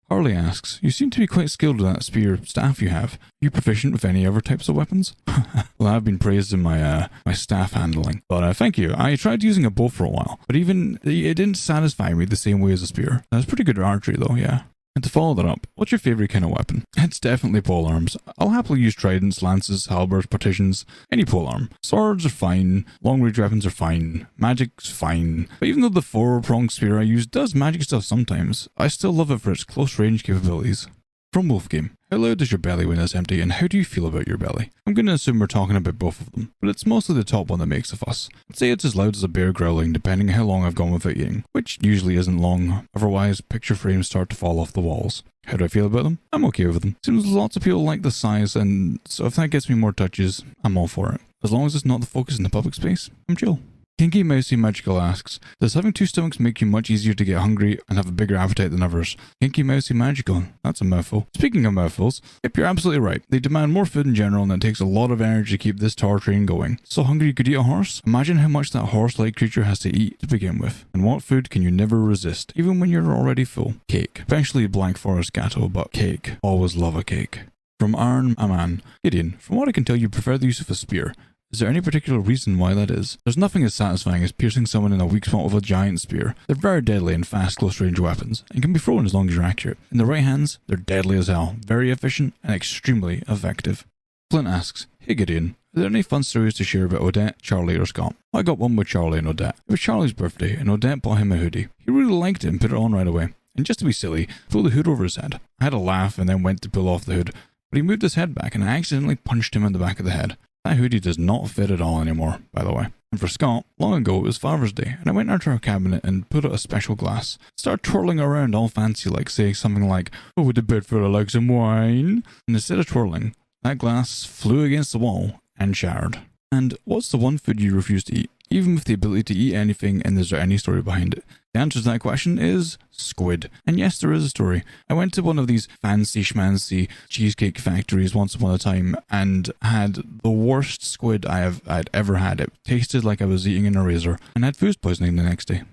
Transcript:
Harley asks, you seem to be quite skilled with that spear staff you have. Are you proficient with any other types of weapons? Well, I've been praised in my my staff handling. But thank you. I tried using a bow for a while, but even it didn't satisfy me the same way as a spear. That's pretty good archery though, yeah. And to follow that up, what's your favourite kind of weapon? It's definitely polearms. I'll happily use tridents, lances, halberds, partitions, any polearm. Swords are fine, long-range weapons are fine, magic's fine. But even though the 4-pronged spear I use does magic stuff sometimes, I still love it for its close-range capabilities. From Wolfgame, how loud is your belly when it's empty and how do you feel about your belly? I'm going to assume we're talking about both of them, but it's mostly the top one that makes a fuss. I'd say it's as loud as a bear growling depending on how long I've gone without eating, which usually isn't long, otherwise picture frames start to fall off the walls. How do I feel about them? I'm okay with them. Seems lots of people like the size, and so if that gets me more touches, I'm all for it. As long as it's not the focus in the public space, I'm chill. Kinky Mousy Magical asks, does having 2 stomachs make you much easier to get hungry and have a bigger appetite than others? Kinky Mousy Magical, that's a mouthful. Speaking of mouthfuls, yep, you're absolutely right. They demand more food in general and it takes a lot of energy to keep this tower train going. So hungry you could eat a horse? Imagine how much that horse-like creature has to eat to begin with. And what food can you never resist, even when you're already full? Cake. Eventually Black Forest Gateau, but cake. Always love a cake. From Arn Aman, Gideon, from what I can tell you prefer the use of a spear. Is there any particular reason why that is? There's nothing as satisfying as piercing someone in a weak spot with a giant spear. They're very deadly and fast close-range weapons, and can be thrown as long as you're accurate. In the right hands, they're deadly as hell, very efficient, and extremely effective. Flint asks, hey Gideon, are there any fun stories to share about Odette, Charlie, or Scott? I got one with Charlie and Odette. It was Charlie's birthday, and Odette bought him a hoodie. He really liked it and put it on right away. And just to be silly, pulled the hood over his head. I had a laugh and then went to pull off the hood, but he moved his head back and I accidentally punched him in the back of the head. That hoodie does not fit at all anymore, by the way. And for Scott, long ago it was Father's Day, and I went into our cabinet and put out a special glass. Started twirling around all fancy, like say something like, oh, would the bedfellow like some wine? And instead of twirling, that glass flew against the wall and shattered. And what's the one food you refuse to eat? Even with the ability to eat anything, and is there any story behind it? The answer to that question is squid. And yes, there is a story. I went to one of these fancy schmancy cheesecake factories once upon a time and had the worst squid I'd ever had. It tasted like I was eating an eraser and had food poisoning the next day.